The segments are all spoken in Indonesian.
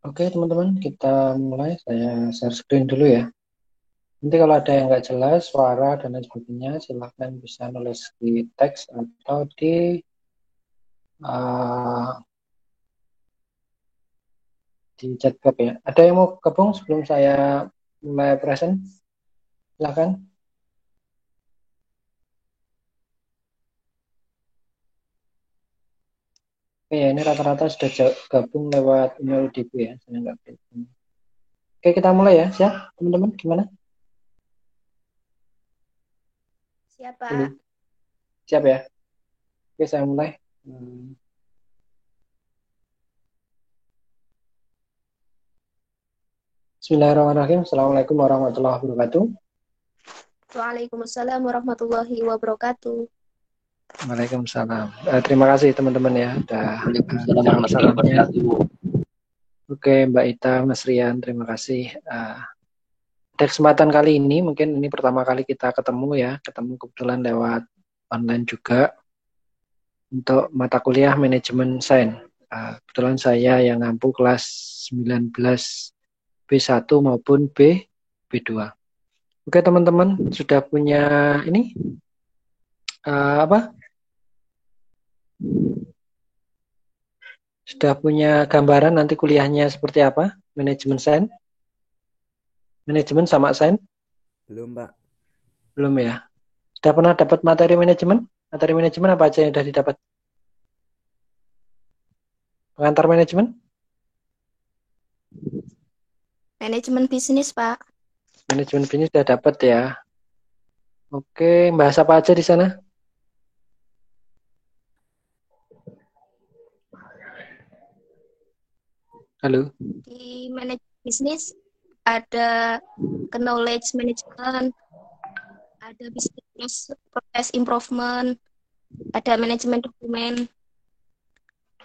Oke teman-teman, kita mulai. Saya share screen dulu ya. Nanti kalau ada yang nggak jelas, suara dan lain sebagainya, silahkan bisa nulis di teks atau uh, di chat box ya. Ada yang mau gabung sebelum saya mulai present? Silahkan. Oke ya, ini rata-rata sudah gabung lewat email DB ya. Saya nggak gabung. Oke, kita mulai ya. Siap, teman-teman? Gimana? Siapa? Siap ya? Oke, saya mulai. Bismillahirrahmanirrahim. Assalamualaikum warahmatullahi wabarakatuh. Waalaikumsalam warahmatullahi wabarakatuh. Waalaikumsalam. Terima kasih teman-teman ya. Udah Waalaikumsalam warahmatullahi salam-salamnya. wabarakatuh. Oke, Mbak Ita, Mas Rian, terima kasih. Pada kesempatan kali ini, mungkin ini pertama kali kita ketemu ya. Ketemu kebetulan lewat online juga. Untuk mata kuliah Manajemen Sains. Kebetulan saya yang ngampu kelas 19 B1 maupun B2. Oke teman-teman, sudah punya ini apa? Sudah punya gambaran nanti kuliahnya seperti apa? Manajemen Sains? Manajemen sama Sains? Belum, Pak. Belum ya. Sudah pernah dapat materi manajemen? Materi manajemen apa aja yang sudah didapat? Pengantar manajemen? Manajemen bisnis, Pak. Manajemen bisnis sudah dapat ya. Oke, bahas apa aja di sana? Halo. Di manajemen bisnis ada knowledge management, ada business process improvement, ada manajemen dokumen.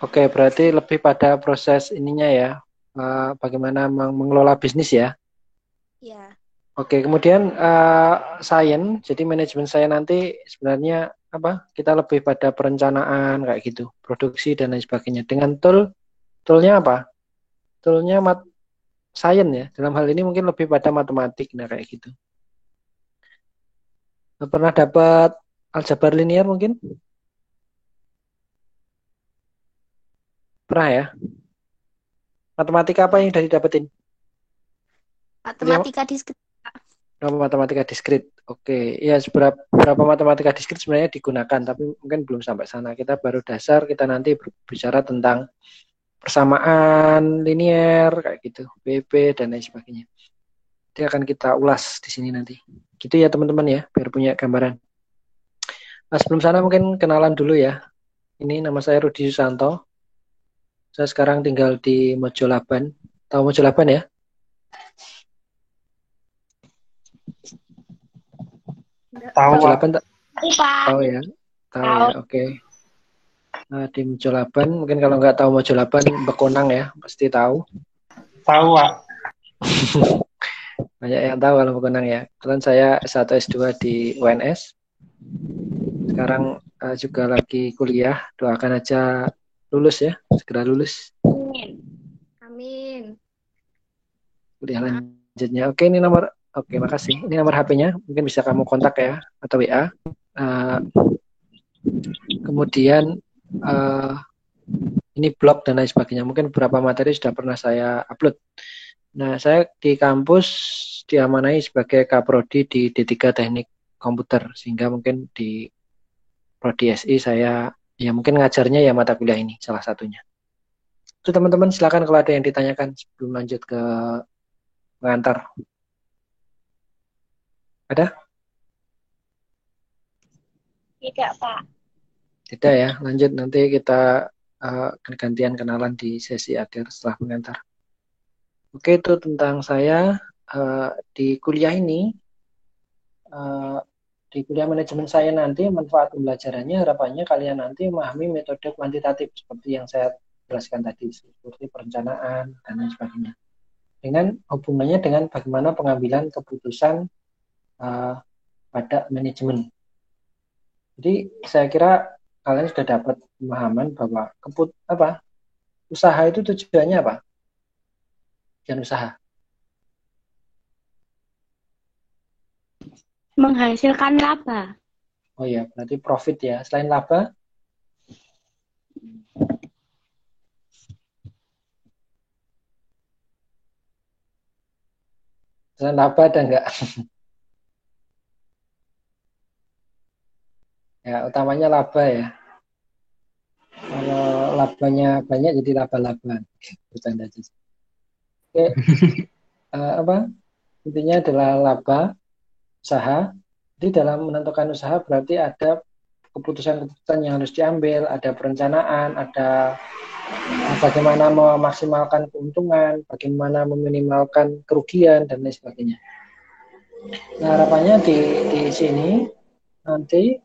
Oke, berarti lebih pada proses ininya ya. Bagaimana mengelola bisnis ya. Ya. Oke, kemudian sains, jadi manajemen sains nanti sebenarnya apa? Kita lebih pada perencanaan kayak gitu, produksi dan lain sebagainya. Dengan toolnya apa? Toolnya sains ya. Dalam hal ini mungkin lebih pada matematik, nah kayak gitu. Pernah dapat aljabar linear mungkin? Pernah ya? Matematika apa yang sudah didapetin? Matematika diskrit. Matematika diskrit. Oke, ya berapa matematika diskrit sebenarnya digunakan, tapi mungkin belum sampai sana. Kita baru dasar, kita nanti berbicara tentang persamaan linear kayak gitu, BP dan lain sebagainya. Itu akan kita ulas di sini nanti. Gitu ya teman-teman ya, biar punya gambaran. Nah, sebelum sana mungkin kenalan dulu ya. Ini nama saya Rudi Susanto. Saya sekarang tinggal di Mojolaban. Tahu Mojolaban ya? Tahu, Pak. Mojolaban tahu ya? Tahu ya, oke. Di Mojolaban, mungkin kalau nggak tahu Mojolaban, Bekonang ya, pasti tahu. Tahu, Pak. Banyak yang tahu kalau Bekonang ya. Kebetulan saya S1 S2 di UNS. Sekarang juga lagi kuliah. Doakan aja lulus ya, segera lulus. Amin. Kuliah lanjutnya. Oke, ini nomor. Oke, makasih. Ini nomor HP-nya. Mungkin bisa kamu kontak ya atau WA. Kemudian ini blog dan lain sebagainya. Mungkin beberapa materi sudah pernah saya upload. Nah, saya di kampus diamanai sebagai Kaprodi di D3 Teknik Komputer, sehingga mungkin di Prodi SI saya ya mungkin ngajarnya ya mata kuliah ini salah satunya. Itu teman-teman silakan kalau ada yang ditanyakan sebelum lanjut ke pengantar. Ada? Tidak, Pak. Tidak ya, lanjut nanti kita gantian kenalan di sesi akhir setelah pengantar. Oke, itu tentang saya di kuliah ini. Di kuliah manajemen saya nanti manfaat pembelajarannya harapannya kalian nanti memahami metode kuantitatif seperti yang saya jelaskan tadi, seperti perencanaan dan lain sebagainya. Dengan hubungannya dengan bagaimana pengambilan keputusan pada manajemen. Jadi saya kira kalian sudah dapat pemahaman bahwa usaha itu tujuannya apa? Tujuan usaha. Menghasilkan laba. Oh ya, berarti profit ya. Selain laba, ada enggak? Ya, utamanya laba ya. Kalau labanya banyak jadi laba-laban. Bercanda aja. Oke, intinya adalah laba usaha. Jadi dalam menentukan usaha berarti ada keputusan-keputusan yang harus diambil, ada perencanaan, ada bagaimana memaksimalkan keuntungan, bagaimana meminimalkan kerugian dan lain sebagainya. Nah, harapannya di sini nanti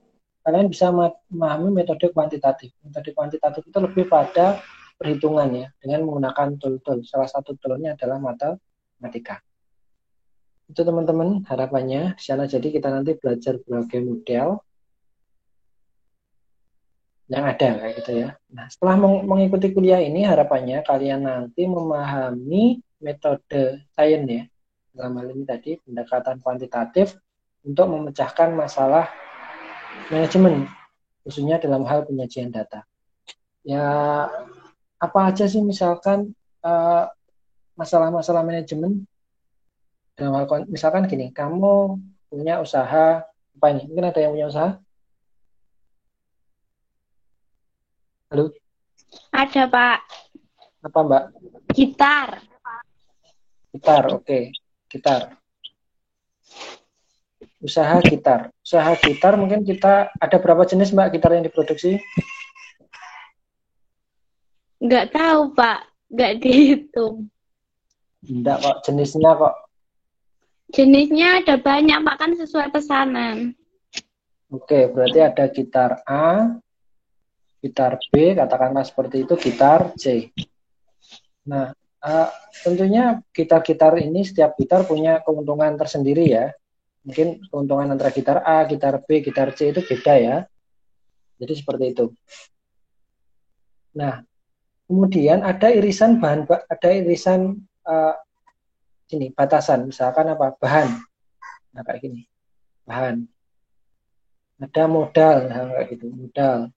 kalian bisa memahami metode kuantitatif. Metode kuantitatif itu lebih pada perhitungan ya, dengan menggunakan tool-tool. Salah satu toolnya adalah matematika. Itu teman-teman harapannya. Di sana jadi kita nanti belajar berbagai model yang ada kayak gitu ya. Nah, setelah mengikuti kuliah ini harapannya kalian nanti memahami metode sains ya. Dalam hal ini tadi pendekatan kuantitatif untuk memecahkan masalah manajemen, khususnya dalam hal penyajian data. Ya, apa aja sih misalkan masalah-masalah manajemen dalam hal misalkan gini, kamu punya usaha apa ini? Mungkin ada yang punya usaha? Halo? Ada, Pak. Apa, Mbak? Gitar. Gitar, oke. Gitar. Usaha gitar mungkin kita ada berapa jenis Mbak gitar yang diproduksi? Nggak tahu, Pak. Nggak dihitung. Enggak kok, jenisnya kok. Jenisnya ada banyak, Pak, kan sesuai pesanan. Oke, berarti ada gitar A, gitar B, katakanlah seperti itu, gitar C. Nah, tentunya gitar-gitar ini, setiap gitar punya keuntungan tersendiri ya. Mungkin keuntungan antara gitar A, gitar B, gitar C itu beda ya. Jadi seperti itu. Nah, kemudian ada irisan ini batasan, misalkan apa? Bahan. Nah, kayak gini. Bahan. Ada modal, nah, kayak gitu. Modal.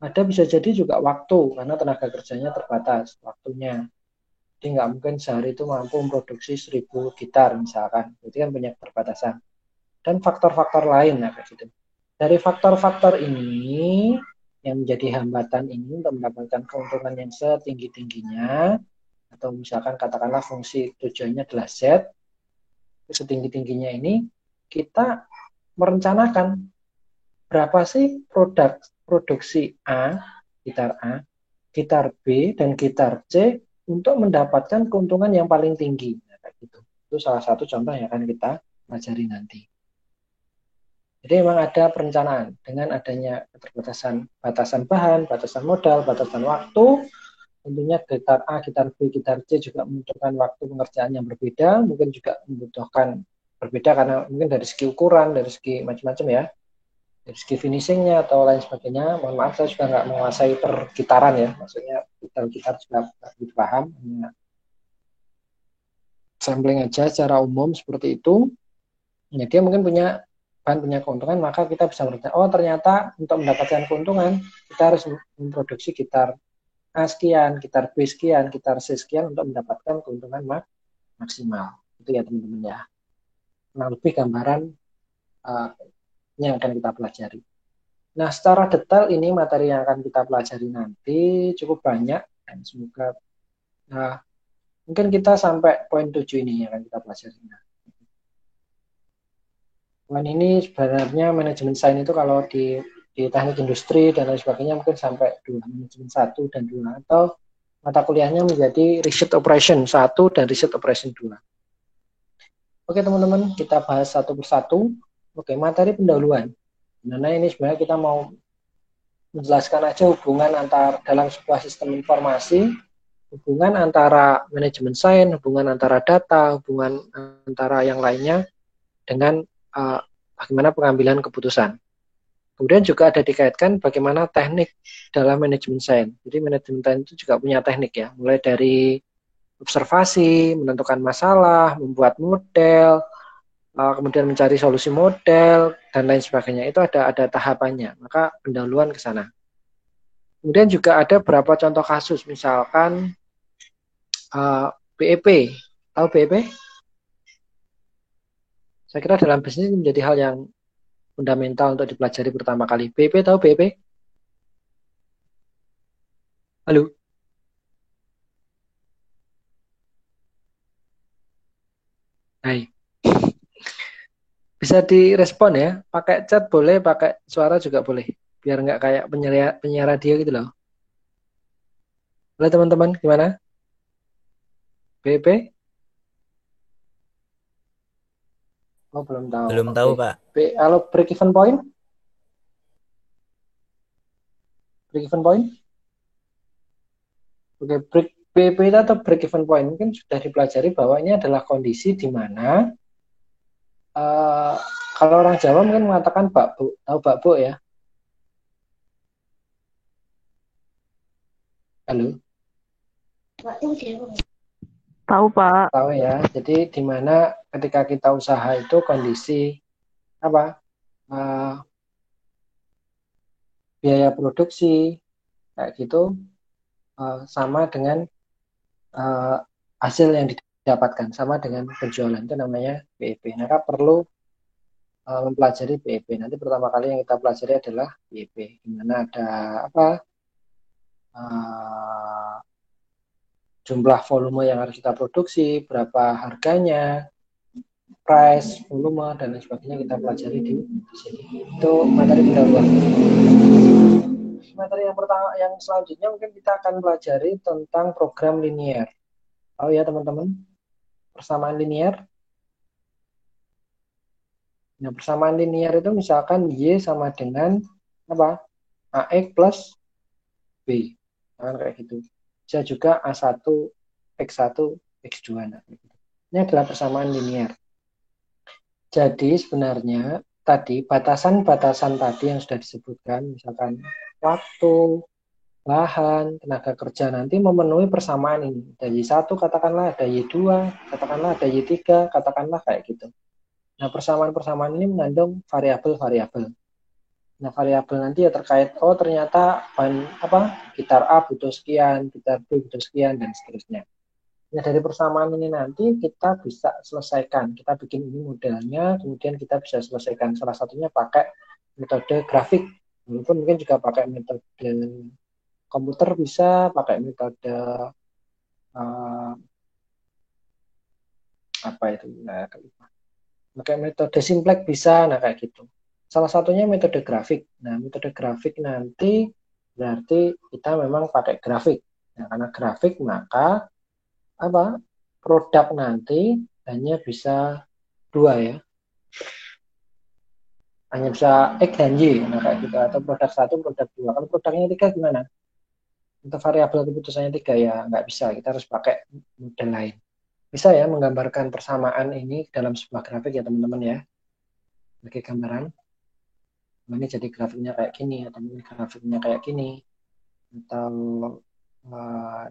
Ada bisa jadi juga waktu, karena tenaga kerjanya terbatas waktunya. Jadi nggak mungkin sehari itu mampu memproduksi 1000 gitar misalkan. Itu kan punya keterbatasan. Dan faktor-faktor lain, nah, kayak gitu. Dari faktor-faktor ini yang menjadi hambatan ini untuk mendapatkan keuntungan yang setinggi-tingginya, atau misalkan katakanlah fungsi tujuannya adalah Z, setinggi-tingginya ini kita merencanakan berapa sih produksi gitar A, gitar B, dan gitar C untuk mendapatkan keuntungan yang paling tinggi. Nah, kayak gitu. Itu salah satu contoh yang akan kita pelajari nanti. Jadi memang ada perencanaan dengan adanya keterbatasan batasan bahan, batasan modal, batasan waktu. Tentunya gitar A, gitar B, gitar C juga membutuhkan waktu pengerjaan yang berbeda, mungkin juga membutuhkan berbeda karena mungkin dari segi ukuran, dari segi macam-macam ya, dari segi finishingnya atau lain sebagainya. Mohon maaf saya juga nggak menguasai pergitaran ya, maksudnya gitar juga nggak begitu paham, hanya sampling aja secara umum seperti itu. Ya, dia mungkin punya keuntungan, maka kita bisa melihat, oh ternyata untuk mendapatkan keuntungan kita harus memproduksi gitar A sekian, gitar B sekian, gitar C sekian untuk mendapatkan keuntungan maksimal. Itu ya teman-teman ya. Nah, lebih gambaran yang akan kita pelajari. Nah, secara detail ini materi yang akan kita pelajari nanti cukup banyak dan semoga mungkin kita sampai poin 7 ini yang akan kita pelajari. Poin ini sebenarnya manajemen sains itu kalau di teknik industri dan lain sebagainya mungkin sampai 2, manajemen 1 dan 2, atau mata kuliahnya menjadi research operation 1 dan research operation 2. Oke teman-teman, kita bahas satu persatu. Oke, materi pendahuluan. Nah, ini sebenarnya kita mau menjelaskan aja hubungan antar dalam sebuah sistem informasi, hubungan antara manajemen sains, hubungan antara data, hubungan antara yang lainnya dengan bagaimana pengambilan keputusan. Kemudian juga ada dikaitkan bagaimana teknik dalam manajemen sains. Jadi manajemen sains itu juga punya teknik ya, mulai dari observasi, menentukan masalah, membuat model, kemudian mencari solusi model dan lain sebagainya. Itu ada tahapannya. Maka pendahuluan ke sana. Kemudian juga ada beberapa contoh kasus, misalkan BEP. Tahu BEP? Saya kira dalam bisnis ini menjadi hal yang fundamental untuk dipelajari pertama kali. BEP, tahu BEP? Halo? Hai. Bisa direspon ya, pakai chat boleh, pakai suara juga boleh. Biar nggak kayak penyiar radio gitu loh. Halo teman-teman, gimana? BEP? Oh, belum tahu. Belum Oke. tahu, Pak. Halo, break even point? Break even point? Oke, BEP itu atau break even point mungkin sudah dipelajari bahwa ini adalah kondisi di mana kalau orang Jawa mungkin mengatakan bakbo, tahu bakbo ya? Halo? Tahu, Pak. Tahu ya. Jadi di mana ketika kita usaha itu kondisi apa? Biaya produksi kayak gitu sama dengan hasil yang didapatkan, sama dengan penjualan, itu namanya BEP. Maka perlu mempelajari BEP. Nanti pertama kali yang kita pelajari adalah BEP, di mana ada apa? Jumlah volume yang harus kita produksi, berapa harganya, price, volume, dan lain sebagainya kita pelajari di sini. Itu materi pendahuluan. Materi yang pertama, yang selanjutnya mungkin kita akan pelajari tentang program linier. Tahu ya teman-teman, persamaan linier. Nah, persamaan linier itu misalkan Y sama dengan apa? AX plus B. Nah, kayak gitu. Bisa juga A1, X1, X2. Nah, ini adalah persamaan linier. Jadi sebenarnya tadi batasan-batasan tadi yang sudah disebutkan, misalkan waktu, bahan, tenaga kerja nanti memenuhi persamaan ini. Ada Y1 katakanlah, ada Y2, katakanlah ada Y3, katakanlah kayak gitu. Nah, persamaan-persamaan ini mengandung variabel-variabel. Nah, variabel nanti ya terkait, oh ternyata gitar A butuh sekian, gitar B butuh sekian, dan seterusnya. Nah, dari persamaan ini nanti kita bisa selesaikan. Kita bikin ini modelnya, kemudian kita bisa selesaikan. Salah satunya pakai metode grafik. Walaupun mungkin juga pakai metode komputer bisa, pakai metode pakai metode simplex bisa, nah kayak gitu. Salah satunya metode grafik. Nah, metode grafik nanti berarti kita memang pakai grafik. Nah, karena grafik maka produk nanti hanya bisa dua ya. Hanya bisa X dan Y, nah kayak gitu. Atau produk satu, produk dua. Kalau produknya tiga gimana? Untuk variabel keputusannya tiga ya nggak bisa. Kita harus pakai model lain. Bisa ya menggambarkan persamaan ini dalam sebuah grafik ya teman-teman ya. Sebagai gambaran. Ini jadi grafiknya kayak gini, atau ini grafiknya kayak gini. Atau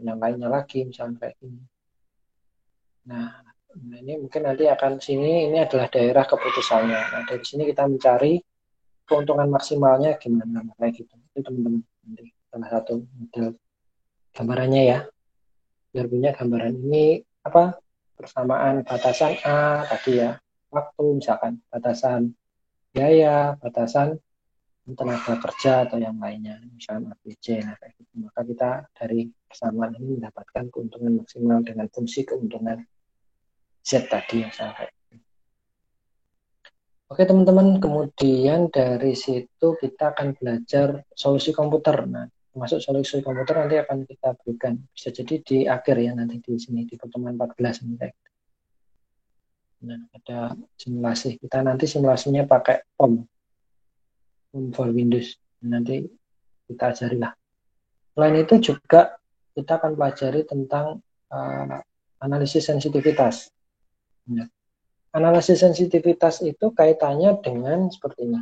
yang lainnya lagi, misalnya kayak gini. Nah, ini mungkin nanti akan sini, ini adalah daerah keputusannya. Nah, dari sini kita mencari keuntungan maksimalnya gimana, kayak gitu. Itu teman-teman, nanti salah satu model gambarannya ya. Biar punya gambaran ini persamaan batasan A tadi ya, waktu misalkan, batasan biaya, batasan tenaga kerja atau yang lainnya, misalnya ABC. Nah, kayak gitu. Maka kita dari persamaan ini mendapatkan keuntungan maksimal dengan fungsi keuntungan Z tadi yang saya kayak gitu. Oke teman-teman, kemudian dari situ kita akan belajar solusi komputer. Nah, masuk solusi komputer nanti akan kita berikan, bisa jadi di akhir ya, nanti di sini di pertemuan 14 ini kayak gitu. Nah, ada simulasi. Kita nanti simulasinya pakai POM for Windows. Nanti kita ajari lah. Selain itu juga kita akan pelajari tentang analisis sensitivitas. Nah, Analisis sensitivitas itu kaitannya dengan seperti ini.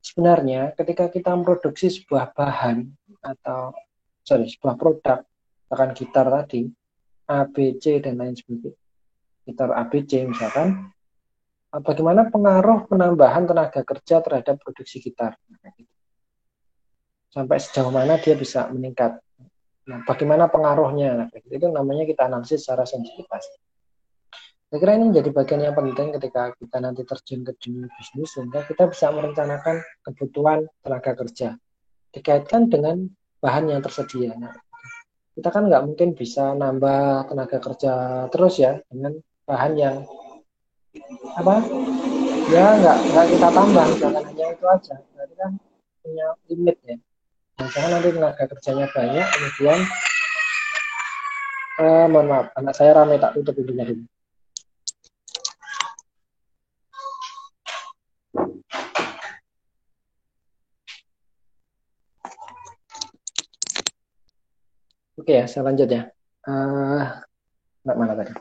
Sebenarnya ketika kita memproduksi sebuah bahan atau sebuah produk, misalkan gitar tadi, A, B, C, dan lain sebagainya, gitar A, B, C misalkan, bagaimana pengaruh penambahan tenaga kerja terhadap produksi gitar. Sampai sejauh mana dia bisa meningkat. Nah, bagaimana pengaruhnya? Itu namanya kita analisis secara sensitivitas. Saya kira ini menjadi bagian yang penting ketika kita nanti terjun ke dunia bisnis, sehingga kita bisa merencanakan kebutuhan tenaga kerja dikaitkan dengan bahan yang tersedia. Nah, kita kan nggak mungkin bisa nambah tenaga kerja terus ya dengan bahan yang nggak kita tambah, jangan hanya itu aja. Berarti kan punya limit ya. Jangan nanti tenaga kerjanya banyak, kemudian mohon maaf, anak saya rame, tak tutup pintunya dulu. Oke ya, saya lanjut ya. Mana tadi?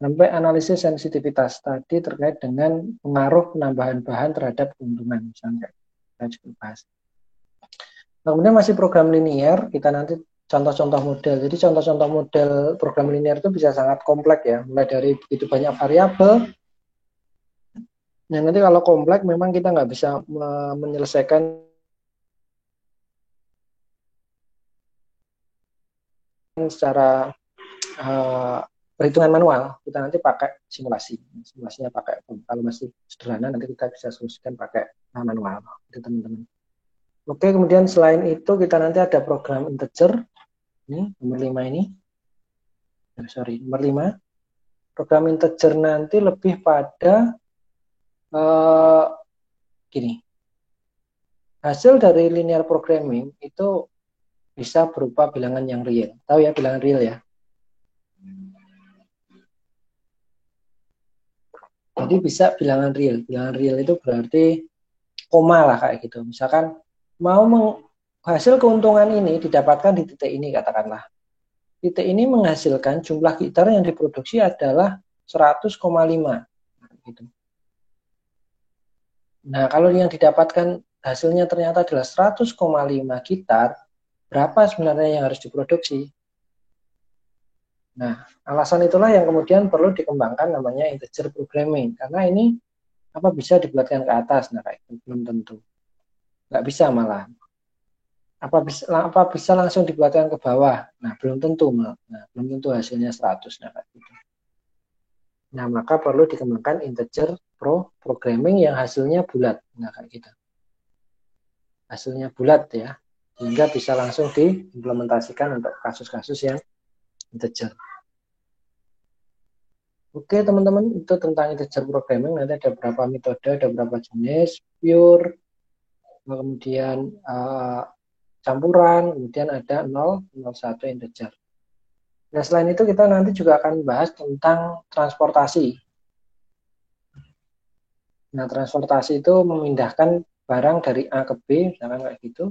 Sampai analisis sensitivitas tadi terkait dengan pengaruh penambahan bahan terhadap keuntungan, misalnya. Kita juga bahas. Nah, kemudian masih program linear, kita nanti contoh-contoh model. Jadi contoh-contoh model program linear itu bisa sangat kompleks ya, mulai dari begitu banyak variabel. Nah, nanti kalau kompleks memang kita nggak bisa menyelesaikan secara perhitungan manual. Kita nanti pakai simulasi. Simulasinya pakai, kalau masih sederhana nanti kita bisa solusikan pakai manual. Itu teman-teman. Oke, kemudian selain itu kita nanti ada program integer. Ini nomor 5 ini. Nomor 5. Program integer nanti lebih pada gini. Hasil dari linear programming itu bisa berupa bilangan yang real. Tahu ya bilangan real ya? Jadi bisa bilangan real. Bilangan real itu berarti koma lah kayak gitu. Misalkan hasil keuntungan ini didapatkan di titik ini katakanlah. Titik ini menghasilkan jumlah gitar yang diproduksi adalah 100,5 gitu. Nah, kalau yang didapatkan hasilnya ternyata adalah 100,5 gitar, berapa sebenarnya yang harus diproduksi? Nah, alasan itulah yang kemudian perlu dikembangkan namanya integer programming. Karena ini bisa dibulatkan ke atas, nah kayak itu belum tentu. Nggak bisa malah. Apa bisa langsung dibulatkan ke bawah? Nah, belum tentu. Nah, belum tentu hasilnya 100. Nah, kayak gitu. Nah, maka perlu dikembangkan integer programming yang hasilnya bulat. Nah, kayak gitu. Hasilnya bulat ya. Sehingga bisa langsung diimplementasikan untuk kasus-kasus yang integer. Oke teman-teman, itu tentang integer programming. Nanti ada beberapa metode, ada beberapa jenis, pure, kemudian campuran, kemudian ada 0, 01 integer. Nah selain itu kita nanti juga akan bahas tentang transportasi. Nah transportasi itu memindahkan barang dari A ke B, misalkan kayak gitu.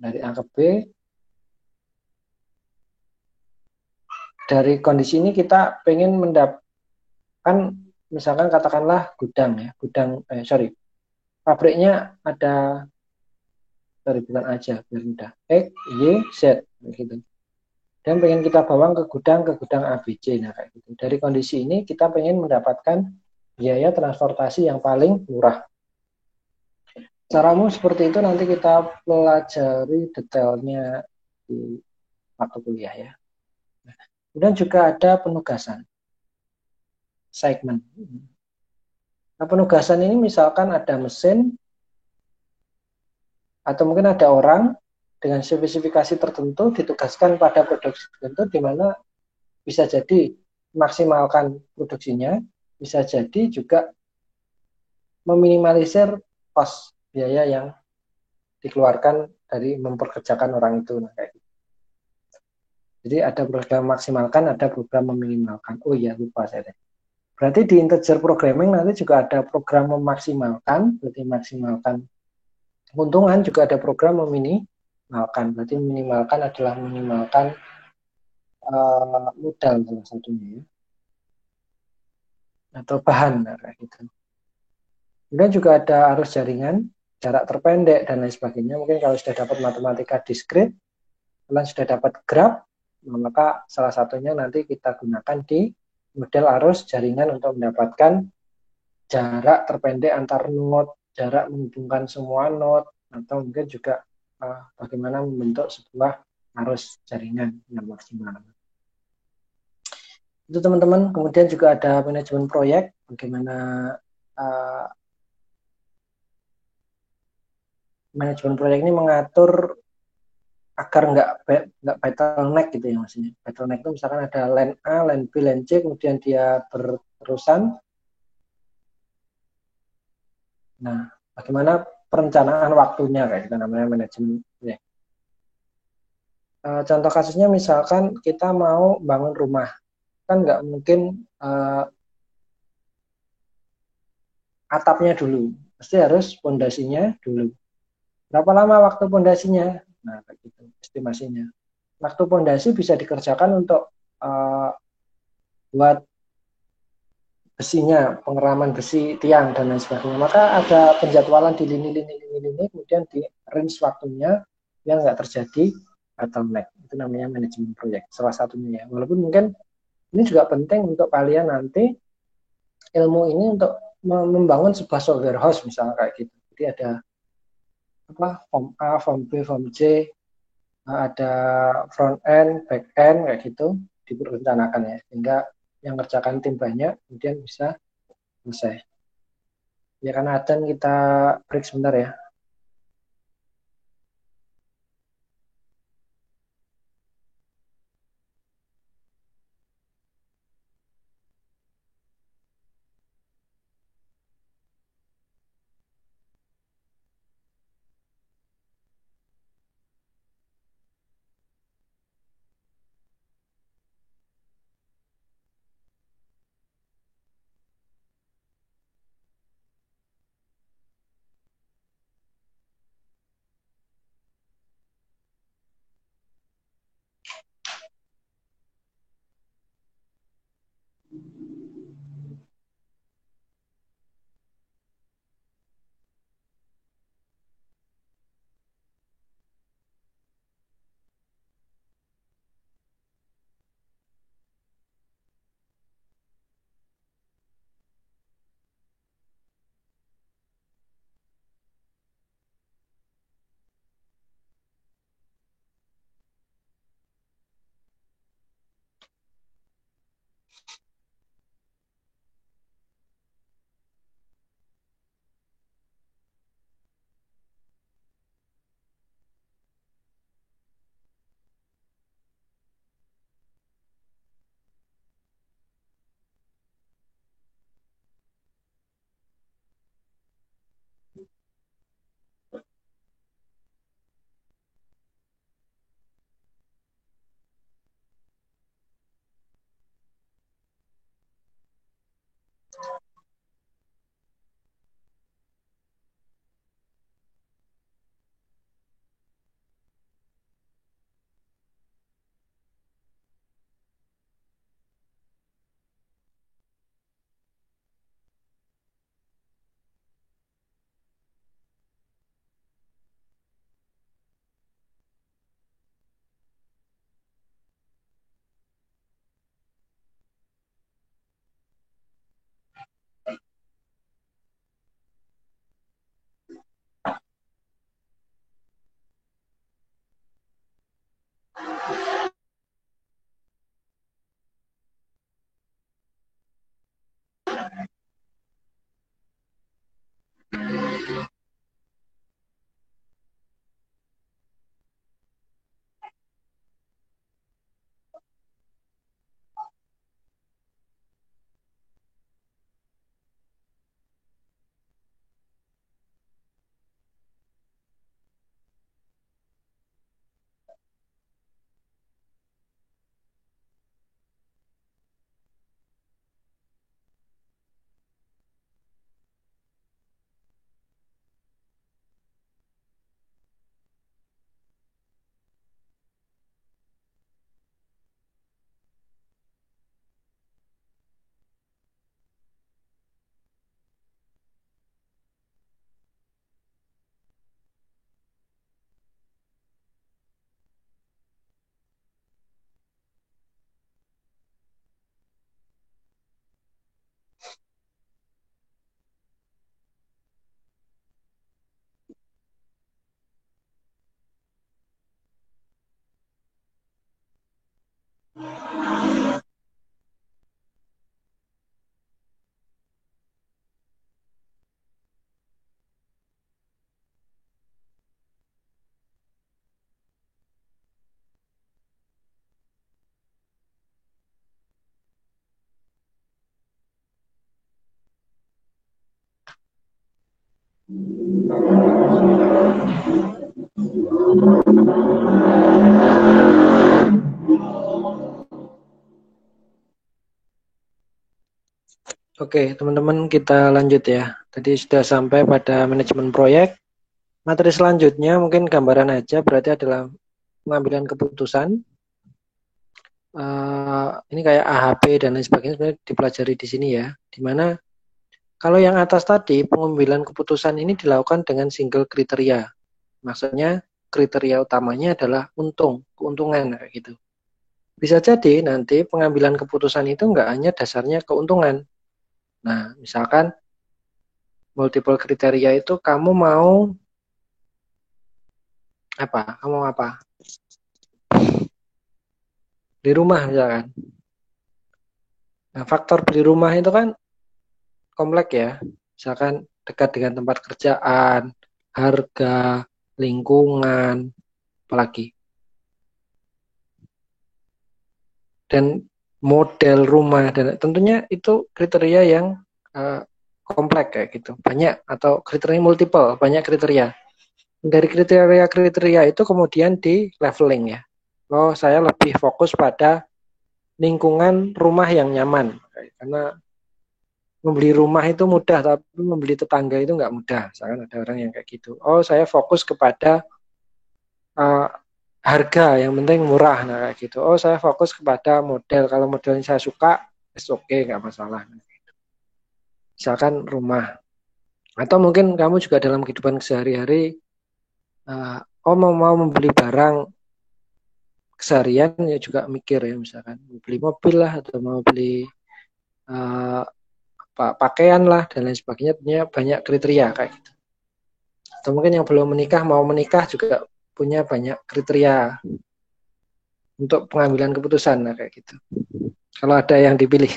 Dari A ke B. Dari kondisi ini kita pengen mendapatkan, misalkan katakanlah gudang ya, pabriknya ada, bukan aja biar mudah, X, Y, Z gitu. Dan pengen kita bawa ke gudang ABC. Nah kayak gitu. Dari kondisi ini kita pengen mendapatkan biaya transportasi yang paling murah. Cara umum seperti itu nanti kita pelajari detailnya di waktu kuliah ya. Kemudian juga ada penugasan, segmen. Nah, penugasan ini misalkan ada mesin, atau mungkin ada orang dengan spesifikasi tertentu ditugaskan pada produksi tertentu, di mana bisa jadi maksimalkan produksinya, bisa jadi juga meminimalisir cost biaya yang dikeluarkan dari memperkerjakan orang itu. Nah, kayak gitu. Jadi ada program maksimalkan, ada program meminimalkan. Oh iya, lupa saya. Berarti di integer programming nanti juga ada program memaksimalkan, berarti maksimalkan keuntungan, juga ada program meminimalkan. Berarti minimalkan adalah minimalkan modal salah satunya ya, atau bahan kayak gitu. Kemudian juga ada arus jaringan, jarak terpendek dan lain sebagainya. Mungkin kalau sudah dapat matematika diskrit, kalian sudah dapat graf, maka salah satunya nanti kita gunakan di model arus jaringan untuk mendapatkan jarak terpendek antar node, jarak menghubungkan semua node, atau mungkin juga bagaimana membentuk sebuah arus jaringan yang maksimal. Itu teman-teman. Kemudian juga ada manajemen proyek, bagaimana manajemen proyek ini mengatur agar nggak bottleneck gitu ya maksudnya. Bottleneck itu misalkan ada line A, line B, line C, kemudian dia berterusan. Nah, bagaimana perencanaan waktunya kayak gitu namanya manajemen proyek. Contoh kasusnya misalkan kita mau bangun rumah, kan nggak mungkin atapnya dulu, pasti harus pondasinya dulu. Berapa lama waktu pondasinya? Nah, kayak gitu estimasinya. Waktu pondasi bisa dikerjakan untuk buat besinya, pengeraman besi, tiang dan lain sebagainya. Maka ada penjadwalan di lini, kemudian di range waktunya yang nggak terjadi bottleneck. Itu namanya manajemen proyek, salah satunya ya. Walaupun mungkin ini juga penting untuk kalian nanti ilmu ini untuk membangun sebuah software house misalnya kayak gitu. Jadi ada form A, form B, form C, ada front end, back end kayak gitu direncanakan ya, sehingga yang kerjakan tim banyak kemudian bisa selesai. Ya karena adzan kita break sebentar ya. Oke, teman-teman kita lanjut ya. Tadi sudah sampai pada manajemen proyek. Materi selanjutnya mungkin gambaran aja, berarti adalah pengambilan keputusan. Ini kayak AHP dan lain sebagainya sebenarnya dipelajari di sini ya. Dimana kalau yang atas tadi pengambilan keputusan ini dilakukan dengan single kriteria. Maksudnya kriteria utamanya adalah keuntungan kayak gitu. Bisa jadi nanti pengambilan keputusan itu enggak hanya dasarnya keuntungan. Nah, misalkan multiple kriteria itu kamu mau apa? Kamu mau apa? Beli rumah misalkan. Nah, faktor beli rumah itu kan kompleks ya. Misalkan dekat dengan tempat kerjaan, harga, lingkungan, apalagi. Dan model rumah dan tentunya itu kriteria yang kompleks kayak gitu. Banyak atau kriteria multiple, banyak kriteria. Dari kriteria-kriteria itu kemudian di leveling ya. Oh, saya lebih fokus pada lingkungan rumah yang nyaman. Karena membeli rumah itu mudah, tapi membeli tetangga itu nggak mudah. Misalkan ada orang yang kayak gitu. Oh, saya fokus kepada harga, yang penting murah. Nah, kayak gitu. Oh, saya fokus kepada model. Kalau modelnya saya suka, oke, nggak masalah. Misalkan rumah. Atau mungkin kamu juga dalam kehidupan sehari-hari, mau membeli barang keseharian ya juga mikir ya, misalkan beli mobil lah atau mau beli pakaian lah dan lain sebagainya, punya banyak kriteria kayak gitu. Atau mungkin yang belum menikah mau menikah juga punya banyak kriteria untuk pengambilan keputusan nah, kayak gitu. Kalau ada yang dipilih,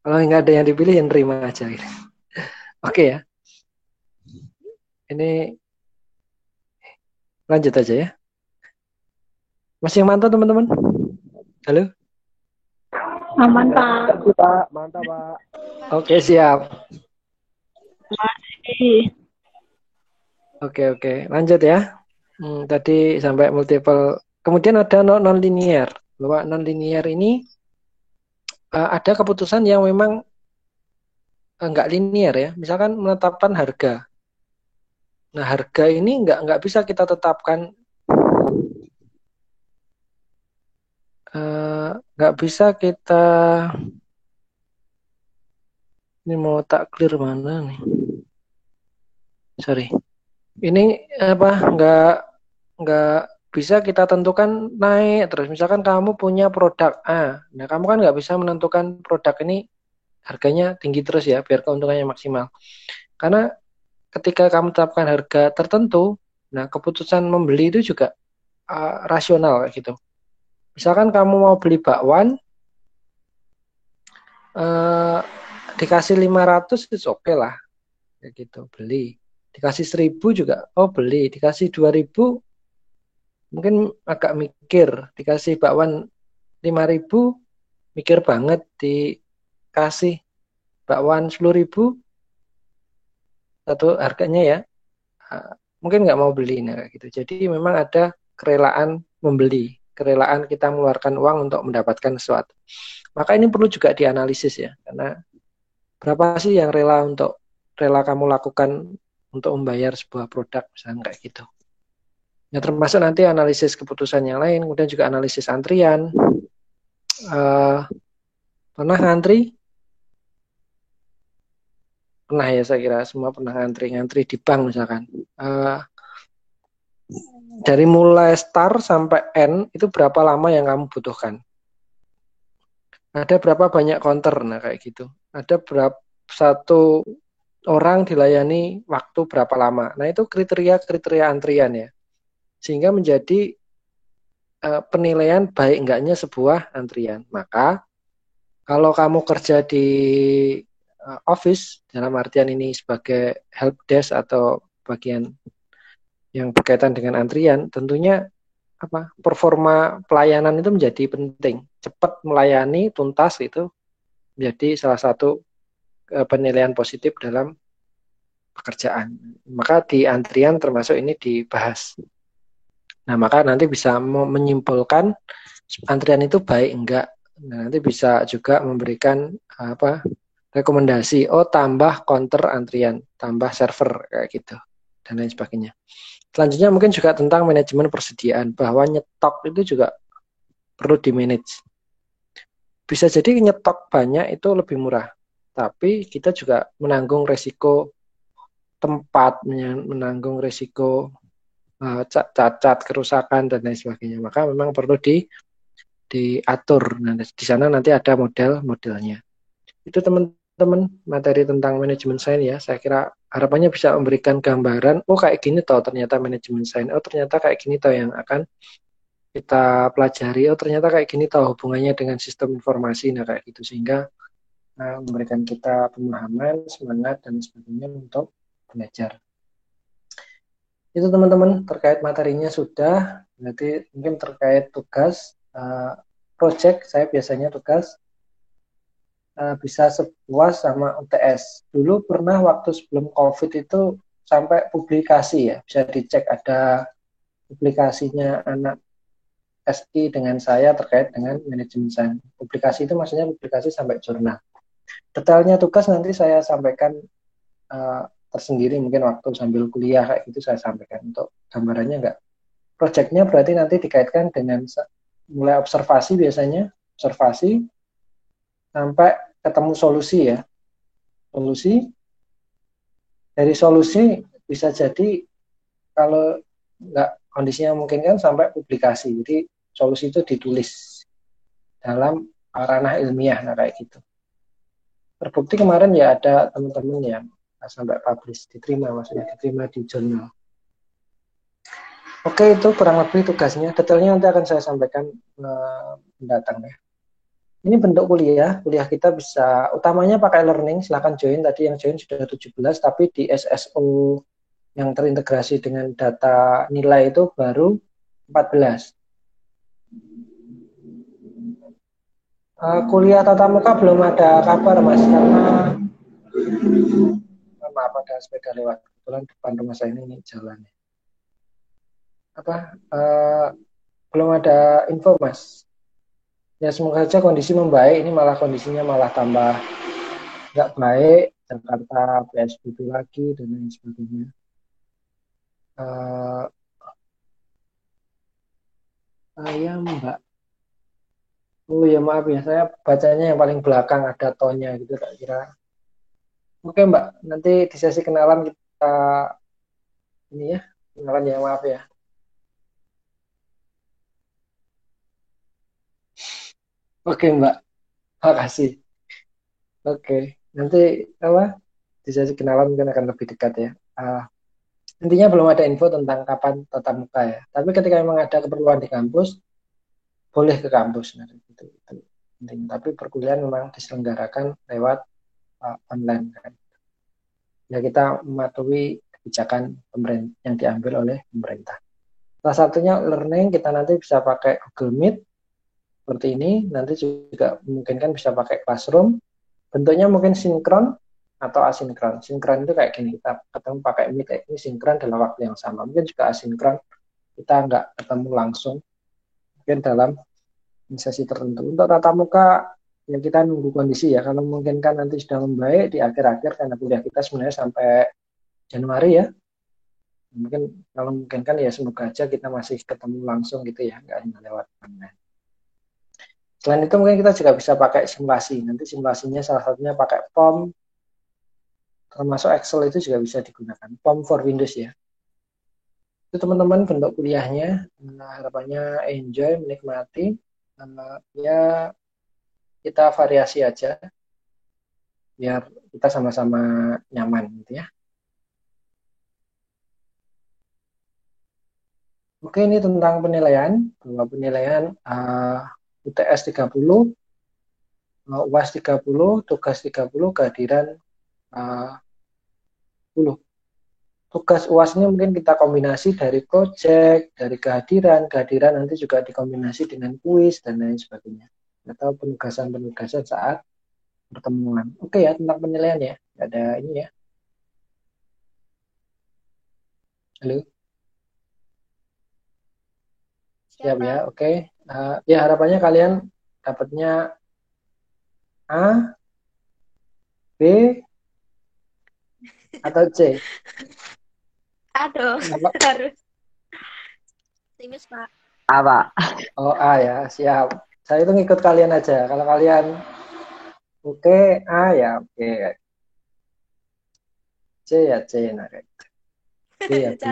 kalau nggak ada yang dipilih yang terima aja. Gitu. Oke ya, ini lanjut aja ya. Masih yang mantap teman-teman? Halo? Aman, Pak. Pak, mantap Pak. Oke, siap. Masih. Oke, lanjut ya. Tadi sampai multiple. Kemudian ada non-linear. Bahwa non-linear ini ada keputusan yang memang nggak linear ya. Misalkan menetapkan harga. Nah, harga ini nggak bisa kita tetapkan. Nggak bisa kita. Ini mau tak clear mana nih? Sorry. Ini apa? Nggak bisa kita tentukan naik terus. Misalkan kamu punya produk A, nah kamu kan nggak bisa menentukan produk ini harganya tinggi terus ya biar keuntungannya maksimal. Karena ketika kamu tetapkan harga tertentu, nah keputusan membeli itu juga rasional gitu. Misalkan kamu mau beli bakwan, dikasih 500 itu oke lah, kayak gitu beli. Dikasih 1.000 juga, beli. Dikasih 2.000 mungkin agak mikir. Dikasih bakwan 5.000 mikir banget. Dikasih bakwan 10.000 satu harganya ya, mungkin nggak mau beli. Nah, gitu. Jadi memang ada kerelaan membeli, kerelaan kita mengeluarkan uang untuk mendapatkan sesuatu. Maka ini perlu juga dianalisis ya, karena berapa sih yang rela kamu lakukan untuk membayar sebuah produk misalnya kayak gitu. Ya termasuk nanti analisis keputusan yang lain, kemudian juga analisis antrian. Pernah ngantri? Pernah ya, saya kira semua pernah ngantri di bank misalkan. Dari mulai start sampai end itu berapa lama yang kamu butuhkan? Ada berapa banyak counter? Nah kayak gitu. Ada berapa satu orang dilayani waktu berapa lama? Nah itu kriteria antrian ya. Sehingga menjadi penilaian baik enggaknya sebuah antrian. Maka kalau kamu kerja di office, dalam artian ini sebagai help desk atau bagian yang berkaitan dengan antrian, tentunya performa pelayanan itu menjadi penting. Cepat melayani, tuntas itu menjadi salah satu penilaian positif dalam pekerjaan. Maka di antrian termasuk ini dibahas. Nah, maka nanti bisa menyimpulkan antrian itu baik enggak. Nah, nanti bisa juga memberikan rekomendasi, tambah counter antrian, tambah server kayak gitu dan lain sebagainya. Selanjutnya mungkin juga tentang manajemen persediaan, bahwa nyetok itu juga perlu di-manage. Bisa jadi nyetok banyak itu lebih murah, tapi kita juga menanggung resiko tempat, menanggung resiko cacat, kerusakan dan lain sebagainya. Maka memang perlu diatur. Nah, di sana nanti ada model-modelnya. Itu teman-teman materi tentang manajemen sains ya. Saya kira harapannya bisa memberikan gambaran, kayak gini toh ternyata manajemen sains. Ternyata kayak gini toh yang akan kita pelajari. Ternyata kayak gini toh hubungannya dengan sistem informasi. Nah, kayak gitu sehingga memberikan kita pemahaman, semangat dan sebagainya untuk belajar. Itu teman-teman terkait materinya sudah. Berarti mungkin terkait tugas project, saya biasanya tugas bisa sepuas sama UTS. Dulu pernah waktu sebelum COVID itu sampai publikasi ya, bisa dicek ada publikasinya anak SI dengan saya terkait dengan manajemen sains. Publikasi itu maksudnya publikasi sampai jurnal. Detailnya tugas nanti saya sampaikan tersendiri, mungkin waktu sambil kuliah kayak gitu saya sampaikan. Untuk gambarannya enggak. Projectnya berarti nanti dikaitkan dengan mulai observasi biasanya, observasi sampai ketemu solusi ya. Solusi, dari solusi bisa jadi kalau nggak kondisinya memungkinkan sampai publikasi. Jadi solusi itu ditulis dalam ranah ilmiah, nah kayak gitu. Terbukti kemarin ya ada teman-teman yang sampai publish, diterima di jurnal. Oke, itu kurang lebih tugasnya. Detailnya nanti akan saya sampaikan mendatang ya. Ini bentuk kuliah kita bisa utamanya pakai learning, silahkan join. Tadi yang join sudah 17, tapi di SSO yang terintegrasi dengan data nilai itu baru 14. Kuliah tatap muka belum ada kabar Mas, karena maaf ada sepeda lewat, kebetulan depan rumah saya ini jalannya. Belum ada info Mas. Ya semoga saja kondisi membaik, ini malah kondisinya malah tambah nggak baik, Jakarta PSBB lagi dan lain sebagainya. Saya Mbak, ya maaf ya, saya bacanya yang paling belakang ada tonya gitu tak kira. Oke Mbak, nanti di sesi kenalan kita ini ya, kenalan ya, maaf ya. Oke Mbak, makasih. Oke, nanti di sesi kenalan mungkin akan lebih dekat ya. Intinya belum ada info tentang kapan tatap muka ya. Tapi ketika memang ada keperluan di kampus, boleh ke kampus. Nah, itu penting. Tapi perkuliahan memang diselenggarakan lewat online kan. Ya kita mematuhi kebijakan pemerintah yang diambil oleh pemerintah. Salah satunya learning, kita nanti bisa pakai Google Meet seperti ini. Nanti juga memungkinkan bisa pakai Classroom. Bentuknya mungkin sinkron atau asinkron. Sinkron itu kayak gini, kita ketemu pakai Meet ini sinkron dalam waktu yang sama. Mungkin juga asinkron, kita nggak ketemu langsung, mungkin dalam sesi tertentu. Untuk tatap muka, ya kita nunggu kondisi ya. Kalau memungkinkan nanti sudah membaik di akhir-akhir, karena kuliah kita sebenarnya sampai Januari ya. Mungkin kalau memungkinkan ya semoga aja kita masih ketemu langsung gitu ya, nggak hanya lewat online. Selain itu mungkin kita juga bisa pakai simulasi. Nanti simulasinya salah satunya pakai POM, termasuk Excel itu juga bisa digunakan. POM for Windows ya. Itu teman-teman bentuk kuliahnya. Harapannya enjoy, menikmati. Ya kita variasi aja biar kita sama-sama nyaman gitu ya. Oke, ini tentang penilaian. Bahwa penilaian UTS 30, UAS 30, tugas 30, kehadiran 10. Tugas UAS ini mungkin kita kombinasi dari project, dari kehadiran nanti juga dikombinasi dengan kuis dan lain sebagainya. Atau penugasan-penugasan saat pertemuan. Oke ya, tentang penilaian ya. Ada ini ya. Halo, siap Siapa? ya, oke. Ya harapannya kalian dapatnya A, B, atau C. Aduh, Kenapa? harus. Optimis, Pak. Apa? Oh A ya, siap. Saya itu ngikut kalian aja. Kalau kalian oke A ya oke, C ya C, nah kayak gitu. B ya B.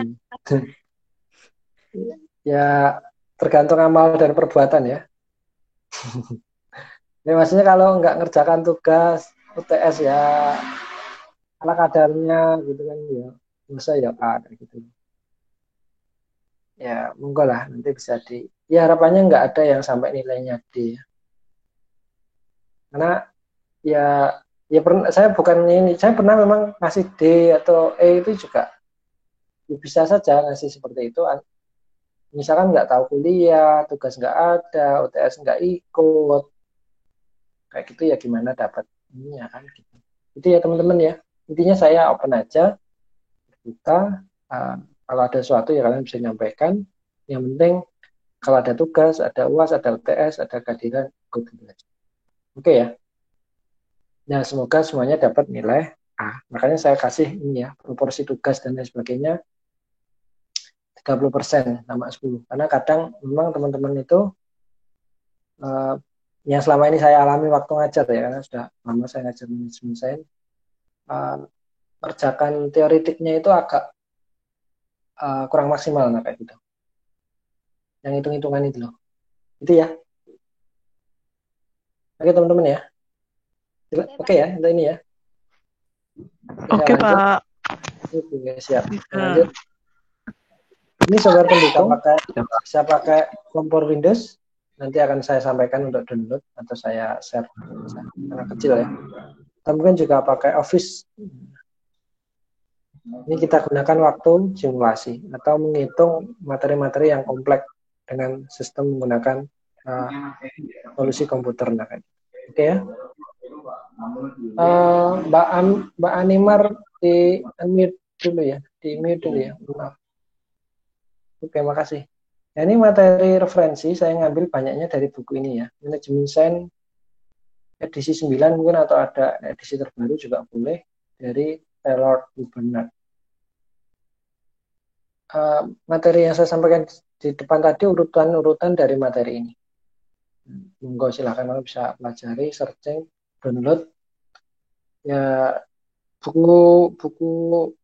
Ya tergantung amal dan perbuatan ya. Ini maksudnya kalau nggak ngerjakan tugas UTS ya ala kadarnya gitu kan ya. Masa ya A kayak gitu. Ya monggo lah nanti bisa di. Ya harapannya nggak ada yang sampai nilainya D ya. Karena ya ya pernah saya bukan ini saya pernah memang ngasih D atau E itu juga ya bisa saja ngasih seperti itu. Misalkan nggak tahu kuliah, tugas nggak ada, UTS nggak ikut, kayak gitu ya gimana dapat ini ya kan gitu. Itu ya teman-teman ya. Intinya saya open aja, kita kalau ada sesuatu ya kalian bisa nyampaikan. Yang penting kalau ada tugas, ada UAS, ada UTS, ada kehadiran, ikut belajar. Oke ya. Nah semoga semuanya dapat nilai A. Makanya saya kasih ini ya proporsi tugas dan lain sebagainya 30% sama 10. Karena kadang memang teman-teman itu eh, yang selama ini saya alami waktu ngajar ya karena sudah lama saya ngajar manajemen sains kerjakan teoritiknya itu agak kurang maksimal nah kayak gitu yang hitung-hitungan itu loh itu ya oke teman-teman ya Oke, oke Pak. ya untuk ini ya kita Oke, lanjut Pak. oke siap kita Bisa. lanjut ini software pendukung Ya, Pak. bisa pakai kompor Windows nanti akan saya sampaikan untuk download atau saya share karena kecil ya atau mungkin juga pakai Office. Ini kita gunakan waktu simulasi atau menghitung materi-materi yang kompleks dengan sistem menggunakan uh, solusi komputer. Nah, oke ya. Mbak Animar di unmute dulu ya, di mute dulu ya. Maaf. Oke, makasih. Nah, ini materi referensi saya ngambil banyaknya dari buku ini ya. Manajemen Sains edisi 9 mungkin atau ada edisi terbaru juga boleh dari Taylor Bernard. Materi yang saya sampaikan di depan tadi urutan-urutan dari materi ini. Monggo silahkan kalau bisa pelajari, searching, download. Ya buku-buku